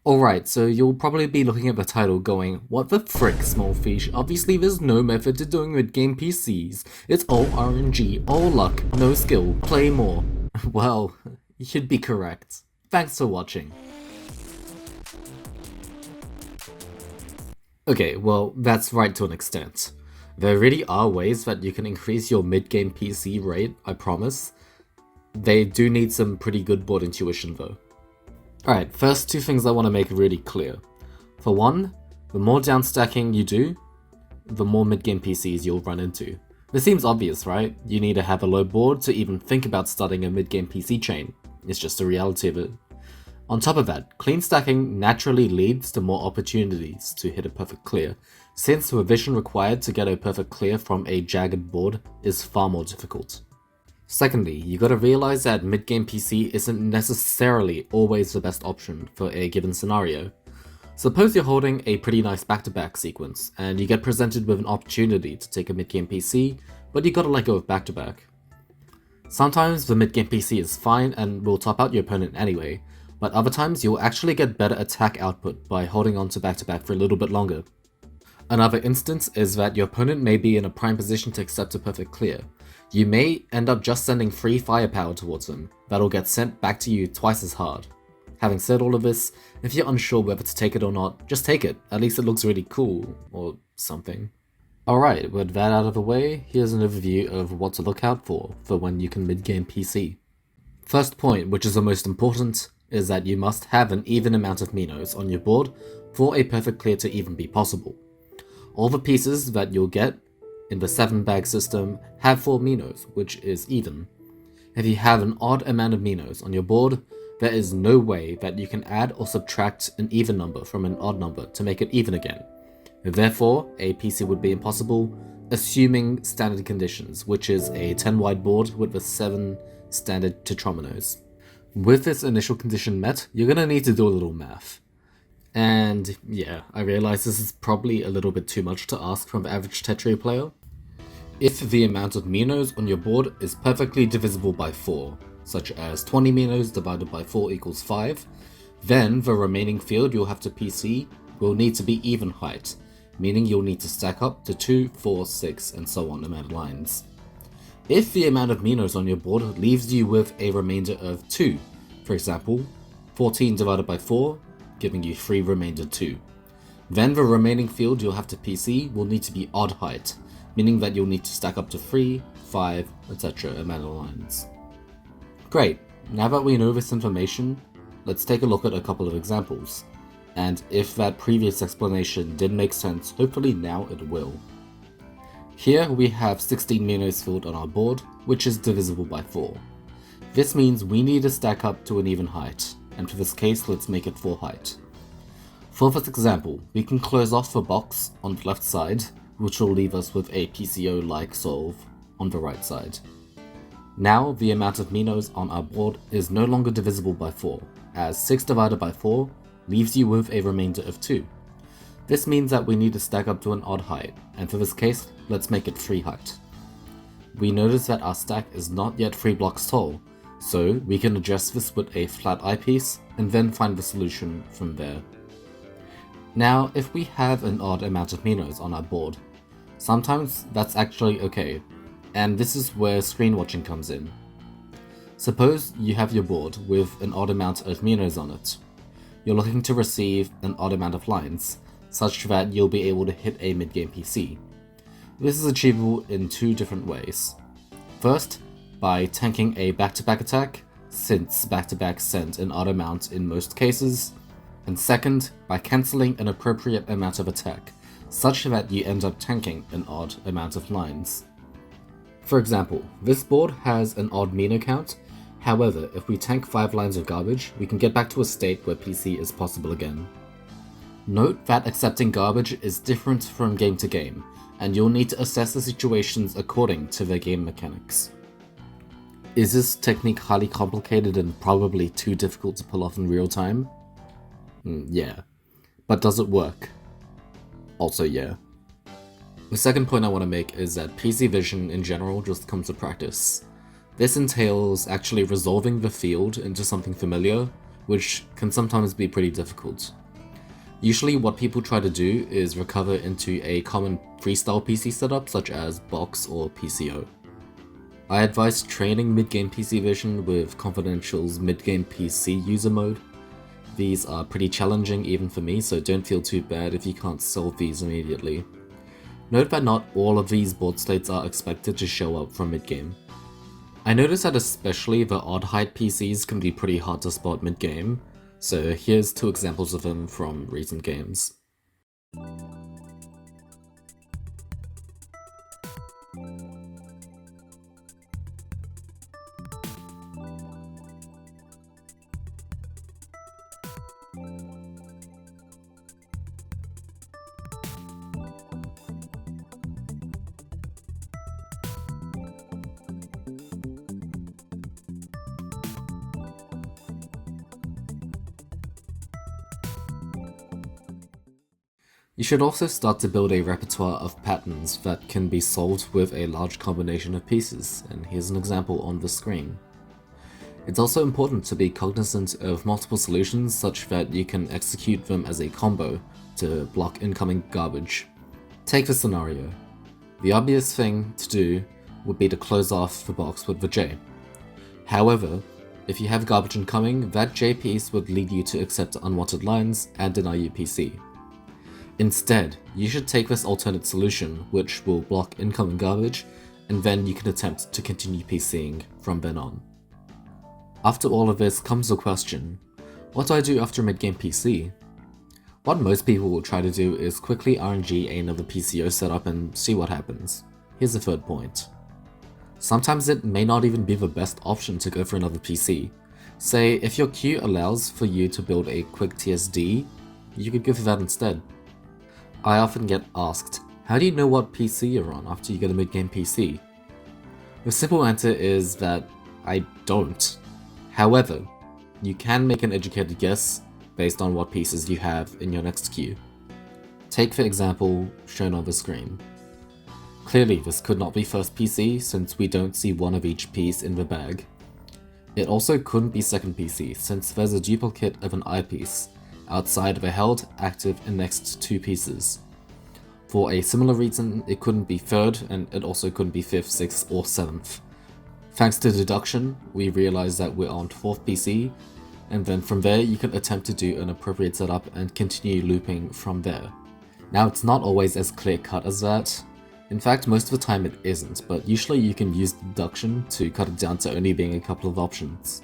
Alright, so you'll probably be looking at the title going, what the frick, small fish? Obviously there's no method to doing mid-game PCs. It's all RNG, all luck, no skill, play more. Well, you'd be correct. Thanks for watching. Okay, well, that's right to an extent. There really are ways that you can increase your mid-game PC rate, I promise. They do need some pretty good board intuition though. Alright, first two things I want to make really clear. For one, the more downstacking you do, the more mid-game PCs you'll run into. This seems obvious, right? You need to have a low board to even think about starting a mid-game PC chain. It's just the reality of it. On top of that, clean stacking naturally leads to more opportunities to hit a perfect clear, since the revision required to get a perfect clear from a jagged board is far more difficult. Secondly, you gotta realize that mid-game PC isn't necessarily always the best option for a given scenario. Suppose you're holding a pretty nice back-to-back sequence, and you get presented with an opportunity to take a mid-game PC, but you gotta let go of back-to-back. Sometimes the mid-game PC is fine and will top out your opponent anyway, but other times you'll actually get better attack output by holding on to back-to-back for a little bit longer. Another instance is that your opponent may be in a prime position to accept a perfect clear. You may end up just sending free firepower towards them, that'll get sent back to you twice as hard. Having said all of this, if you're unsure whether to take it or not, just take it, at least it looks really cool, or something. Alright, with that out of the way, here's an overview of what to look out for when you can mid-game PC. First point, which is the most important, is that you must have an even amount of Minos on your board for a perfect clear to even be possible. All the pieces that you'll get in the 7-bag system have 4 Minos, which is even. If you have an odd amount of Minos on your board, there is no way that you can add or subtract an even number from an odd number to make it even again. Therefore, a PC would be impossible, assuming standard conditions, which is a 10 wide board with the 7 standard tetrominos. With this initial condition met, you're gonna need to do a little math. And yeah, I realize this is probably a little bit too much to ask from the average Tetris player. If the amount of Minos on your board is perfectly divisible by 4, such as 20 Minos divided by 4 equals 5, then the remaining field you'll have to PC will need to be even height, meaning you'll need to stack up to 2, 4, 6, and so on amount of lines. If the amount of Minos on your board leaves you with a remainder of 2, for example, 14 divided by 4, giving you 3 remainder 2. Then the remaining field you'll have to PC will need to be odd height, meaning that you'll need to stack up to 3, 5, etc. amount of lines. Great, now that we know this information, let's take a look at a couple of examples. And if that previous explanation did make sense, hopefully now it will. Here we have 16 Minos filled on our board, which is divisible by 4. This means we need to stack up to an even height, and for this case let's make it 4 height. For this example, we can close off the box on the left side, which will leave us with a PCO-like solve on the right side. Now the amount of Minos on our board is no longer divisible by 4, as 6 divided by 4 leaves you with a remainder of 2. This means that we need to stack up to an odd height, and for this case, let's make it 3 height. We notice that our stack is not yet 3 blocks tall, so we can address this with a flat eyepiece and then find the solution from there. Now, if we have an odd amount of Minos on our board, sometimes that's actually okay, and this is where screen watching comes in. Suppose you have your board with an odd amount of Minos on it. You're looking to receive an odd amount of lines, such that you'll be able to hit a mid-game PC. This is achievable in 2 different ways. First, by tanking a back-to-back attack, since back-to-back send an odd amount in most cases, and second, by cancelling an appropriate amount of attack, such that you end up tanking an odd amount of lines. For example, this board has an odd Mino count, however, if we tank 5 lines of garbage, we can get back to a state where PC is possible again. Note that accepting garbage is different from game to game, and you'll need to assess the situations according to their game mechanics. Is this technique highly complicated and probably too difficult to pull off in real time? Yeah. But does it work? Also yeah. The second point I want to make is that PC vision in general just comes with practice. This entails actually resolving the field into something familiar, which can sometimes be pretty difficult. Usually what people try to do is recover into a common freestyle PC setup such as Box or PCO. I advise training mid-game PC vision with Confidential's mid-game PC user mode. These are pretty challenging even for me, so don't feel too bad if you can't solve these immediately. Note that not all of these board states are expected to show up from mid-game. I noticed that especially the odd height PCs can be pretty hard to spot mid-game, so here's 2 examples of them from recent games. You should also start to build a repertoire of patterns that can be solved with a large combination of pieces, and here's an example on the screen. It's also important to be cognizant of multiple solutions such that you can execute them as a combo to block incoming garbage. Take the scenario. The obvious thing to do would be to close off the box with the J. However, if you have garbage incoming, that J piece would lead you to accept unwanted lines and deny you PC. Instead, you should take this alternate solution, which will block incoming garbage, and then you can attempt to continue PCing from then on. After all of this comes the question, what do I do after mid-game PC? What most people will try to do is quickly RNG another PCO setup and see what happens. Here's the third point. Sometimes it may not even be the best option to go for another PC. Say, if your queue allows for you to build a quick TSD, you could go for that instead. I often get asked, how do you know what PC you're on after you get a mid-game PC? The simple answer is that I don't. However, you can make an educated guess based on what pieces you have in your next queue. Take the example shown on the screen. Clearly this could not be first PC since we don't see one of each piece in the bag. It also couldn't be second PC since there's a duplicate of an eyepiece outside of a held, active, and next 2 pieces. For a similar reason, it couldn't be third, and it also couldn't be 5th, 6th, or 7th. Thanks to deduction, we realized that we're on 4th PC, and then from there you can attempt to do an appropriate setup and continue looping from there. Now it's not always as clear cut as that. In fact, most of the time it isn't, but usually you can use deduction to cut it down to only being a couple of options.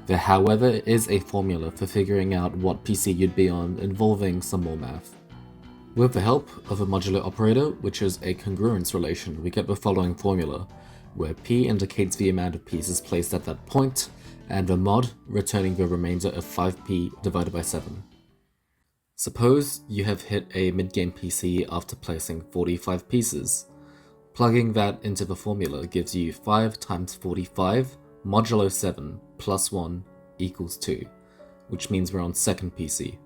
There, however, is a formula for figuring out what PC you'd be on involving some more math. With the help of a modular operator, which is a congruence relation, we get the following formula, where P indicates the amount of pieces placed at that point, and the mod returning the remainder of 5p divided by 7. Suppose you have hit a mid-game PC after placing 45 pieces. Plugging that into the formula gives you 5 times 45 modulo 7 plus 1 equals 2, which means we're on second PC.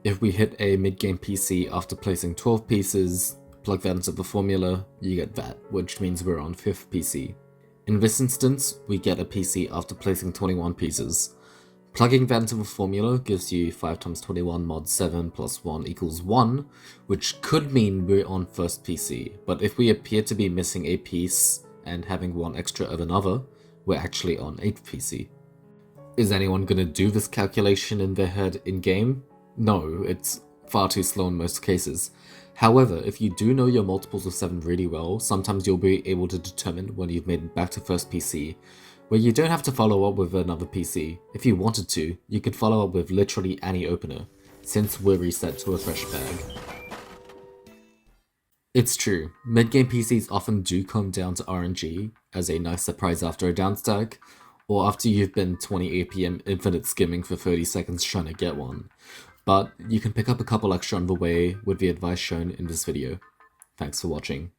If we hit a mid-game PC after placing 12 pieces, plug that into the formula, you get that, which means we're on 5th PC. In this instance, we get a PC after placing 21 pieces. Plugging that into the formula gives you 5 times 21 mod 7 plus 1 equals 1, which could mean we're on first PC, but if we appear to be missing a piece and having one extra of another, we're actually on 8th PC. Is anyone gonna do this calculation in their head in-game? No, it's far too slow in most cases. However, if you do know your multiples of 7 really well, sometimes you'll be able to determine when you've made it back to first PC, where you don't have to follow up with another PC. If you wanted to, you could follow up with literally any opener, since we're reset to a fresh bag. It's true, mid-game PCs often do come down to RNG, as a nice surprise after a downstack, or after you've been 20 APM infinite skimming for 30 seconds trying to get one. But you can pick up a couple extra on the way with the advice shown in this video. Thanks for watching.